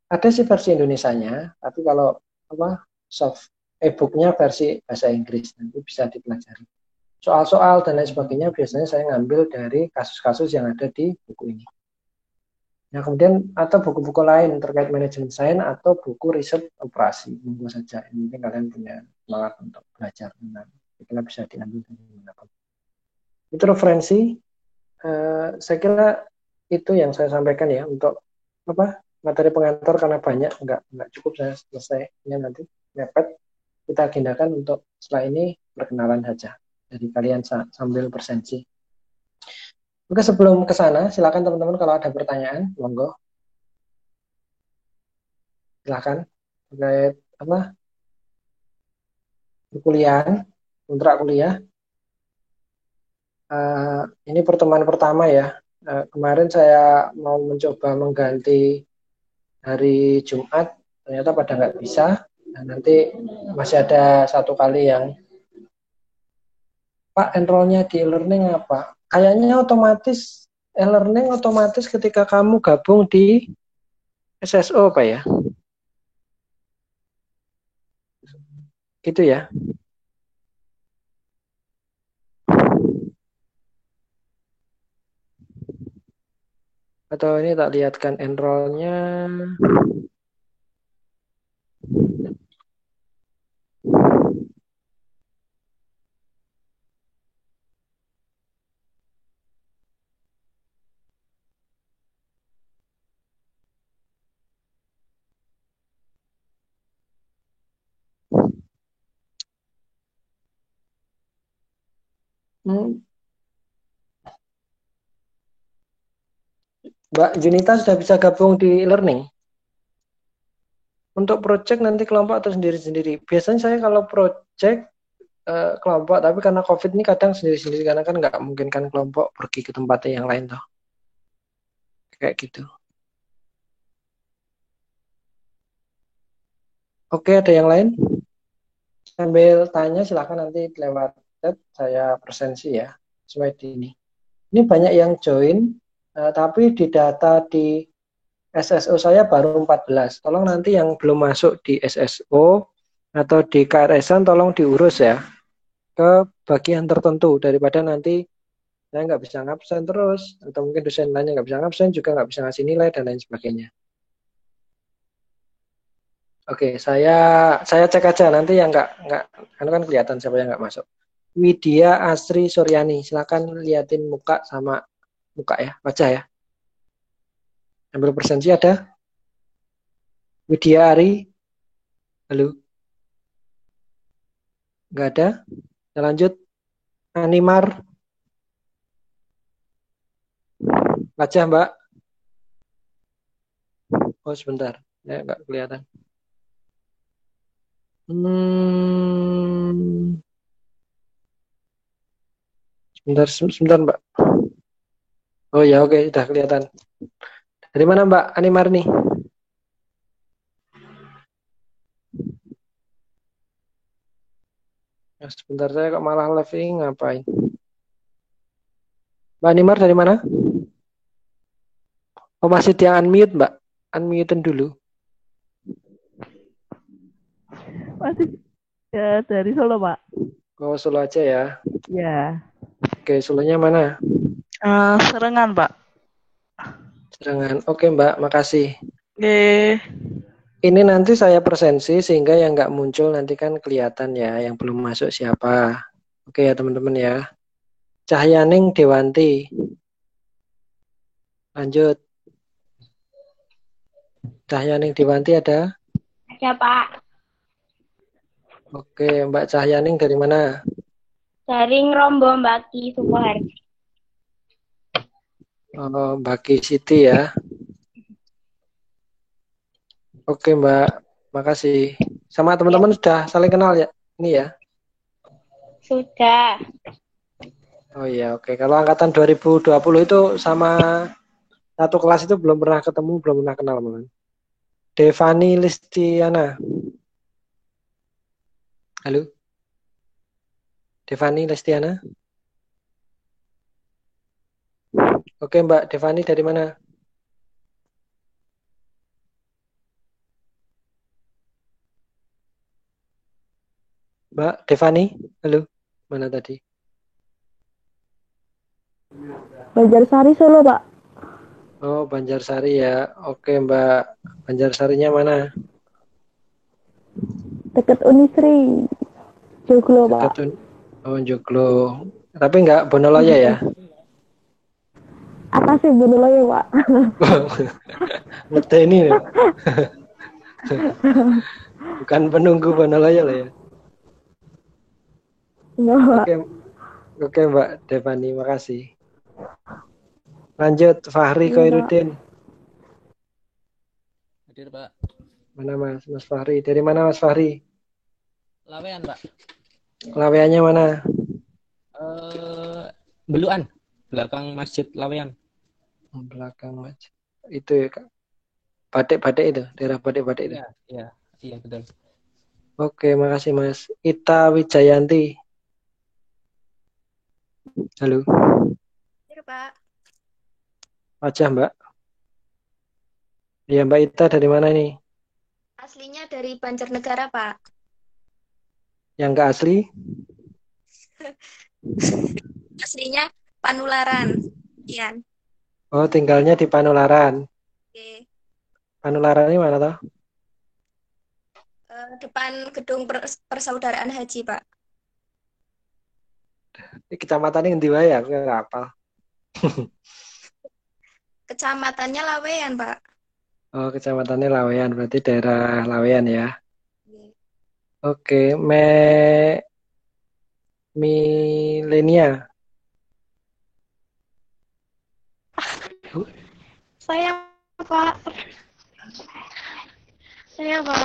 ada sih versi Indonesianya, tapi kalau apa soft e-booknya versi bahasa Inggris nanti bisa dipelajari. Soal-soal dan lain sebagainya biasanya saya ngambil dari kasus-kasus yang ada di buku ini. Nah, kemudian atau buku-buku lain terkait manajemen sains atau buku riset operasi, monggo saja. Ini mungkin kalian punya semangat untuk belajar. Nah, kita bisa diambil dari manapun. Itu referensi. Saya kira itu yang saya sampaikan ya untuk apa materi pengantar karena banyak nggak cukup saya selesainya nanti mepet kita agendakan untuk setelah ini perkenalan saja dari kalian sambil bersensi. Oke sebelum ke sana silakan teman-teman kalau ada pertanyaan monggo silakan terkait apa perkuliahan kontrak kuliah. Ini pertemuan pertama ya. Kemarin saya mau mencoba mengganti hari Jumat ternyata pada nggak bisa dan nanti masih ada satu kali yang Pak enrollnya di e-learning apa kayaknya otomatis e-learning otomatis ketika kamu gabung di SSO Pak ya gitu ya atau ini tak lihatkan enrollnya Mbak Junita sudah bisa gabung di e-learning Untuk project nanti kelompok atau sendiri-sendiri. Biasanya saya kalau project kelompok, tapi karena COVID ini kadang sendiri-sendiri karena kan nggak mungkin kan kelompok pergi ke tempatnya yang lain toh. Kayak gitu. Oke, ada yang lain? Sambil tanya silahkan nanti lewat chat saya presensi ya. Sesuai di ini. Ini banyak yang join, tapi di data di SSO saya baru 14. Tolong nanti yang belum masuk di SSO atau di KRS-an tolong diurus ya ke bagian tertentu daripada nanti saya nggak bisa ngabsen terus atau mungkin dosen lainnya nggak bisa ngabsen juga nggak bisa ngasih nilai dan lain sebagainya. Oke, saya cek aja nanti yang nggak kan kelihatan siapa yang nggak masuk. Widya Asri Suryani, silakan liatin muka sama muka ya, wajah ya. Ambil presensi ada. Widya Ari, halo, nggak ada. Kita lanjut. Animar, wajah Mbak. Oh sebentar, ya nggak kelihatan. Sebentar Mbak. Oh ya oke, sudah kelihatan. Dari mana Mbak Animar nih? Ya, sebentar saya kok malah live ngapain? Mbak Animar dari mana? Oh masih dia unmute Mbak. Unmutein dulu. Masih ya, dari Solo, Pak. Oh Solo aja ya. Ya. Oke, Solonya mana? Serengan, Pak. Serangan. Oke Mbak, makasih. Oke. Ini nanti saya presensi sehingga yang nggak muncul nanti kan kelihatan ya, yang belum masuk siapa. Oke ya teman-teman ya. Cahyaning Dewanti. Lanjut. Cahyaning Dewanti ada? Ada Pak. Oke, Mbak Cahyaning dari mana? Dari Ngrombo Mbaki Sukoharjo. Oh, Baki Siti ya. Oke Mbak, makasih. Sama teman-teman sudah saling kenal ya? Ini ya? Sudah. Oh iya, oke. Kalau angkatan 2020 itu sama satu kelas itu belum pernah ketemu, belum pernah kenal malah. Devani Listiana. Halo? Devani Listiana. Oke Mbak Devani dari mana? Mbak Devani, halo? Mana tadi? Banjarsari Solo, Pak. Oh, Banjarsari ya. Oke Mbak, Banjarsarinya mana? Dekat Unisri. Joglo, Pak. Dekat Oh, Joglo. Tapi nggak Bonoloyo ya? Atas sih Bonoloyo, Pak. Medeni ya. Bukan penunggu Bonoloyo lah ya. Enggak, Pak. Oke Mbak Devani, makasih. Lanjut Fahri Iya, Khairuddin. Hadir, Pak. Mana Mas Fahri? Dari mana Mas Fahri? Lawean, Pak. Laweannya mana? Beluan, belakang Masjid Lawean. Belakang Mas. Itu ya Kak. Batik-batik itu, daerah batik-batik itu. Iya, betul. Oke, makasih Mas. Ita Wijayanti. Halo. Iya, Pak. Wajah Mbak. Iya Mbak Ita dari mana nih? Aslinya dari Banjarnegara, Pak. Yang nggak asli? Aslinya Panularan. Ian. Oh, tinggalnya di Panularan. Oke. Panularan ini mana toh? Depan gedung Persaudaraan Haji, Pak. Ini kecamatan ini di wae aku nggak hafal. Kecamatannya Lawean, Pak. Oh, kecamatannya Lawean, berarti daerah Lawean ya. Oke. Oke, Milenia. Saya Pak. Saya, Pak.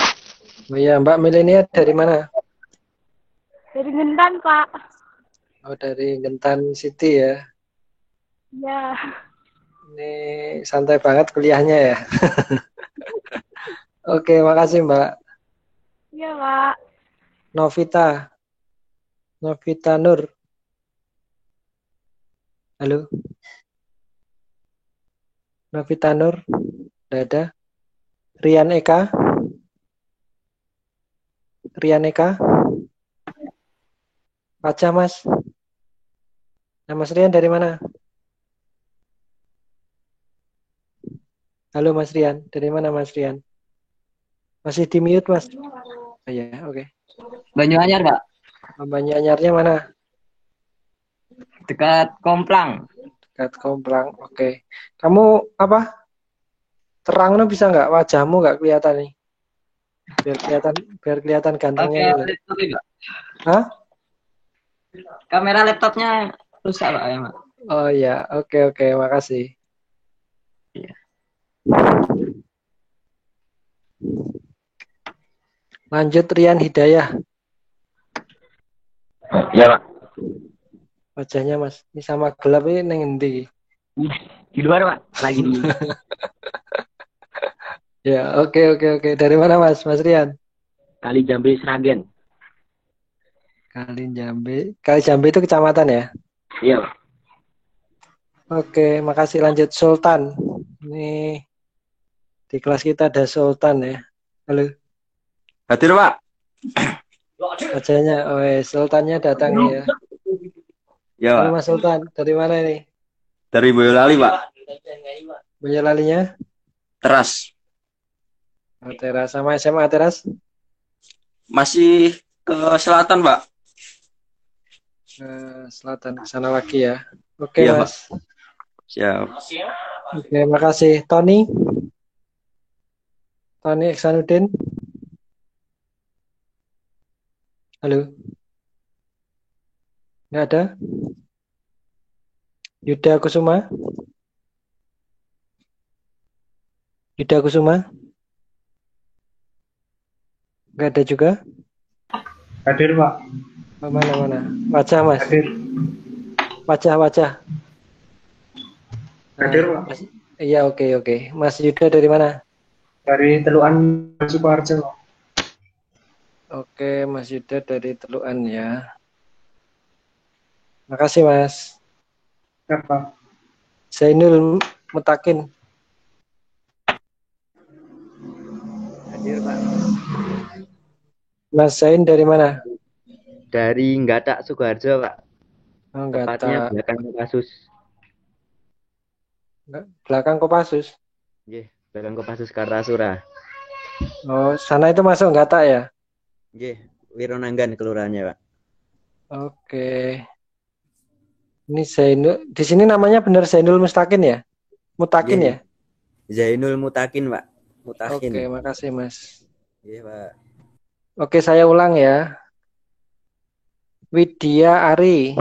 Oh iya, Mbak Milenia dari mana? Dari Gendan, Pak. Oh, dari Gentan City ya. Ya. Ini santai banget kuliahnya ya. Oke, makasih Mbak. Iya, Pak. Novita, Novita Nur. Halo, Novita Nur. Udah ada. Rian Eka, Rian Eka. Baca Mas. Nah, Mas Rian dari mana? Halo Mas Rian, dari mana Mas Rian? Masih di mute Mas? Oh, iya, oke. Banyuanyar, Pak. Banyak-banyaknya mana? Dekat Komplang. Dekat Komplang. Oke. Kamu apa? Terangnya bisa nggak? Wajahmu nggak kelihatan nih? Biar kelihatan gantengnya Pakai gitu. laptop, Pak. Hah? Kamera laptopnya rusak, Pak, ya, Pak. Oh iya, oke oke, makasih. Iya. Lanjut Rian Hidayah. Ya, Pak. Wajahnya Mas, ini sama gelap ini neng endi? Di luar, Pak. Lagi di Ya, oke oke oke. Dari mana Mas? Mas Rian? Kali Jambi Sragen. Kali Jambi. Kali Jambi itu kecamatan ya? Iya, Pak. Oke, makasih. Lanjut Sultan. Ini di kelas kita ada Sultan ya. Halo. Hadir, Pak. Wajahnya, oh Sultannya datang ya. Ya, Halo Pak. Mas Sultan, dari mana ini? Dari Boyolali, Pak. Boyolalinya? Teras. Oh, Teras. Sama SMA Teras? Masih ke selatan, Pak. Selatan, ke sana lagi ya. Oke Iya, Mas. Siap. Oke, makasih. Tony? Tony Iksanuddin? Halo? Nggak ada? Yuda Kusuma? Yuda Kusuma? Nggak ada juga? Hadir, Pak. Oh, mana? Wajah Mas? Hadir. Wajah. Hadir, Pak. Mas, iya, oke. Mas Yuda dari mana? Dari Teluan Sukoharjo. Oke, Mas Yuda dari Teluan ya. Makasih Mas. Pak. Zainul Mutakin. Hadir Pak. Mas Zain dari mana? Dari Nggatak Sukoharjo, Pak. Oh, Tepatnya Nggatak. belakang Kopassus. Belakang Kopassus. Nggih, belakang Kopassus Kartasura. Oh, sana itu masuk Nggatak ya? Nggih, Wironanggan kelurahannya, Pak. Oke. Ini Zainul. Di sini namanya benar Zainul Mustakin ya? Mutakin Nggih. ya? Zainul Mutakin, Pak. Mutakin. Oke, makasih Mas. Nggih, Pak. Oke, saya ulang ya. Widya Ari.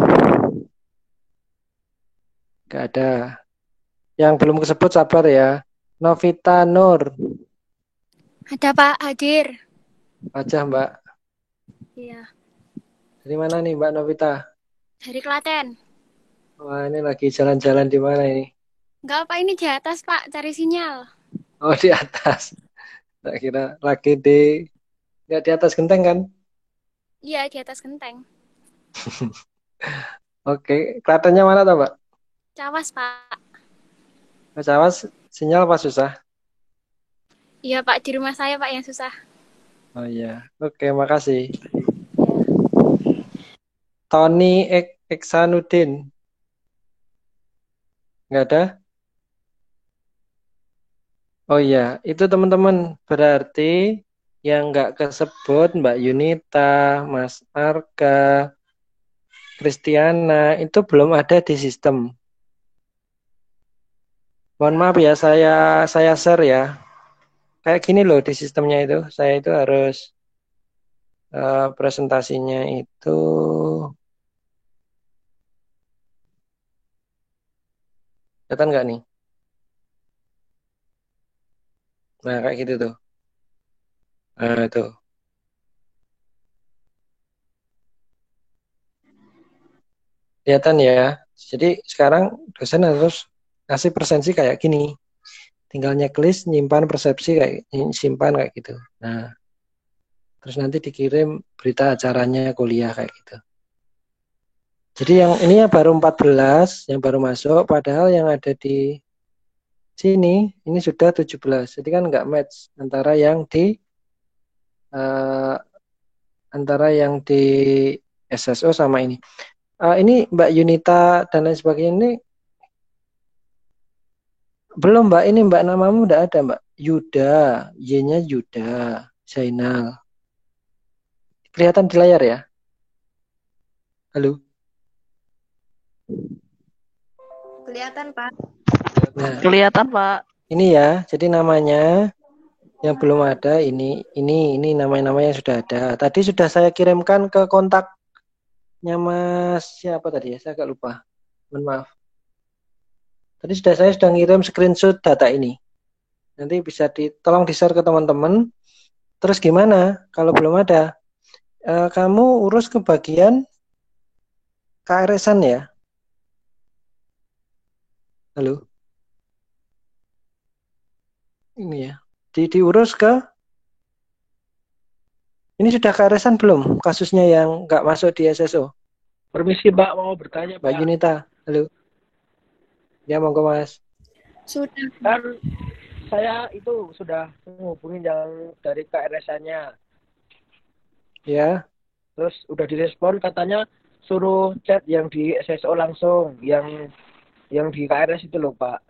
Gak ada. Yang belum kesebut sabar ya. Novita Nur. Ada Pak, hadir. Wajah Mbak. Iya, Dari mana nih Mbak Novita? dari Klaten. Wah, ini lagi jalan-jalan di mana ini? Enggak Pak, ini di atas Pak, cari sinyal. Oh, di atas. Tak kira lagi nggak di atas genteng kan? Iya, di atas genteng. Oke, kelihatannya mana tuh Mbak? Cawas Pak. Mas Awas, sinyal apa susah? Iya Pak, di rumah saya Pak yang susah. Oh iya, oke makasih. Tony Iksanuddin. Nggak ada? Oh iya, itu teman-teman berarti yang nggak kesebut Mbak Yunita, Mas Arga, Kristiana itu belum ada di sistem. Mohon maaf ya, saya share ya. Kayak gini loh di sistemnya itu. Saya itu harus presentasinya itu kelihatan nggak nih? Nah, kayak gitu tuh. Nah, itu. Kelihatan ya. Jadi sekarang dosen harus ngasih presensi kayak gini. Tinggal checklist, nyimpan persepsi kayak simpan kayak gitu. Nah, terus nanti dikirim berita acaranya kuliah kayak gitu. Jadi yang ini ya baru 14 yang baru masuk, padahal yang ada di sini ini sudah 17. Jadi kan nggak match antara yang di SSO sama ini. Ini Mbak Yunita dan lain sebagainya ini belum Mbak, ini Mbak namamu udah ada Mbak. Yuda, Y-nya Yuda, Zainal. Kelihatan di layar ya? Halo? Kelihatan, Pak. Nah, Kelihatan, Pak. ini ya, jadi namanya yang belum ada ini nama-nama yang sudah ada. Tadi sudah saya kirimkan ke kontaknya Mas siapa tadi ya? Saya agak lupa. Mohon maaf. Tadi saya sudah ngirim screenshot data ini. Nanti bisa tolong di-share ke teman-teman. Terus gimana kalau belum ada? Kamu urus ke bagian KRS-an ya? Halo? Ini ya. Diurus ke ini sudah KRS-an belum kasusnya yang nggak masuk di SSO? Permisi Mbak, mau bertanya Mbak Yunita, halo. Ya monggo Mas. Sudah. Kan saya itu sudah menghubungi yang dari KRS-nya. Ya. Terus udah direspon katanya suruh chat yang di SSO langsung, yang di KRS itu loh Pak.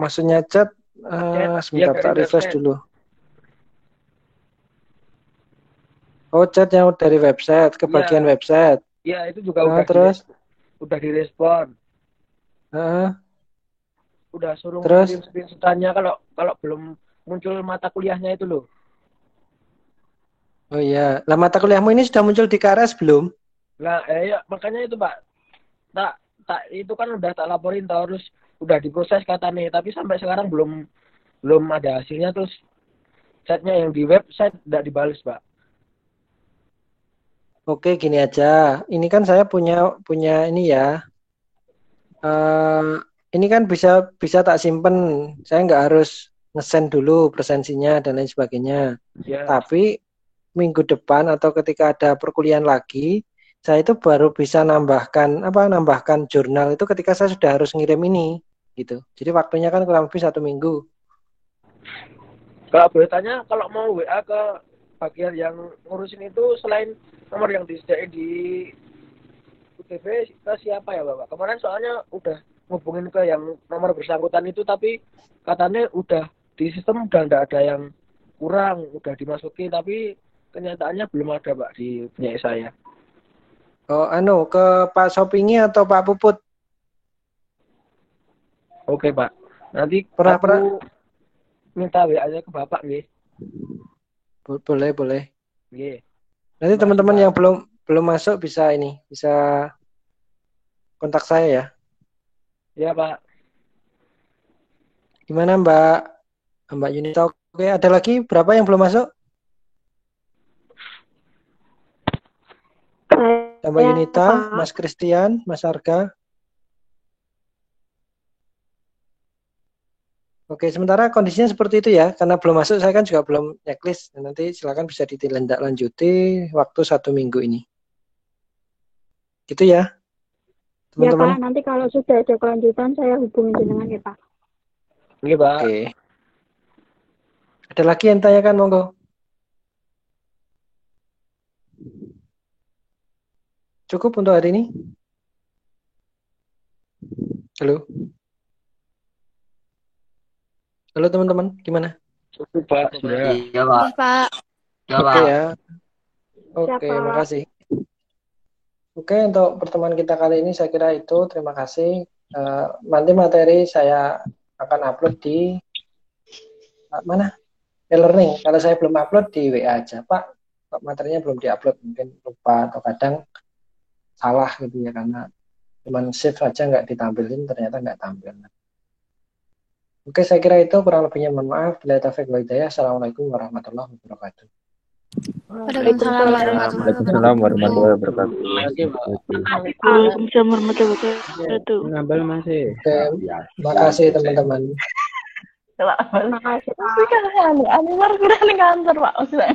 Maksudnya chat, sebentar tak refresh dulu. Oh, chat yang dari website ke bagian website. Iya, itu juga udah direspon. Udah suruh ngirim screenshot-nya kalau belum muncul mata kuliahnya itu loh. Oh iya, lah mata kuliahmu ini sudah muncul di KRS belum? Nah, ya makanya itu Pak. Tak itu kan udah tak laporin terus udah diproses katanya, tapi sampai sekarang belum ada hasilnya. Terus chatnya yang di website tidak dibalas Pak. Oke, gini aja. Ini kan saya punya ini ya. Ini kan bisa tak simpen. Saya nggak harus nge-send dulu presensinya dan lain sebagainya. Ya. Tapi minggu depan atau ketika ada perkuliahan lagi, saya itu baru bisa nambahkan jurnal itu ketika saya sudah harus ngirim ini, gitu. Jadi waktunya kan kurang lebih 1 minggu. Kalau boleh tanya, kalau mau WA ke bagian yang ngurusin itu selain nomor yang disediain di UTB ke siapa ya Bapak? Kemarin soalnya udah ngubungin ke yang nomor bersangkutan itu, tapi katanya udah di sistem udah nggak ada yang kurang, udah dimasuki, tapi kenyataannya belum ada Pak di punya saya. Oh, ke Pak Sopingi atau Pak Puput? Oke Pak, nanti pernah minta WA-nya ke Bapak nih. Boleh. Nggih. Nanti teman-teman yang belum masuk bisa kontak saya ya. Ya Pak. Gimana Mbak Yunita? Oke, ada lagi berapa yang belum masuk? Mbak Yunita, Mas Christian, Mas Arga. Oke, sementara kondisinya seperti itu ya, karena belum masuk saya kan juga belum checklist. Nanti silakan bisa ditindaklanjuti waktu 1 minggu ini. Gitu ya, teman-teman. Ya Pak, nanti kalau sudah ada kelanjutan saya hubungi jenengan ya Pak. Iya Pak. Oke. Ada lagi yang tanyakan, monggo. Cukup untuk hari ini? Halo? Halo teman-teman, gimana? Cukup Pak, sudah. Iya Pak. Pak. Oke ya. Oke, makasih. Oke, untuk pertemuan kita kali ini saya kira itu. Terima kasih. Nanti materi saya akan upload di mana? E-learning. Kalau saya belum upload di WA aja, Pak. Materinya belum diupload, mungkin lupa atau kadang salah gitu ya, karena cuman save aja nggak ditampilin, ternyata nggak tampil. Oke, saya kira itu kurang lebihnya mohon maaf. Bila taufiq wal hidayah. Assalamualaikum warahmatullahi wabarakatuh. Waalaikumsalam warahmatullahi Waalaikumsalam warahmatullahi wabarakatuh. Waalaikumsalam warahmatullahi wabarakatuh. Ngabel masih. Oke, makasih teman-teman. Makasih. Tapi kan anu baru udah di kantor, Pak. Maksudnya.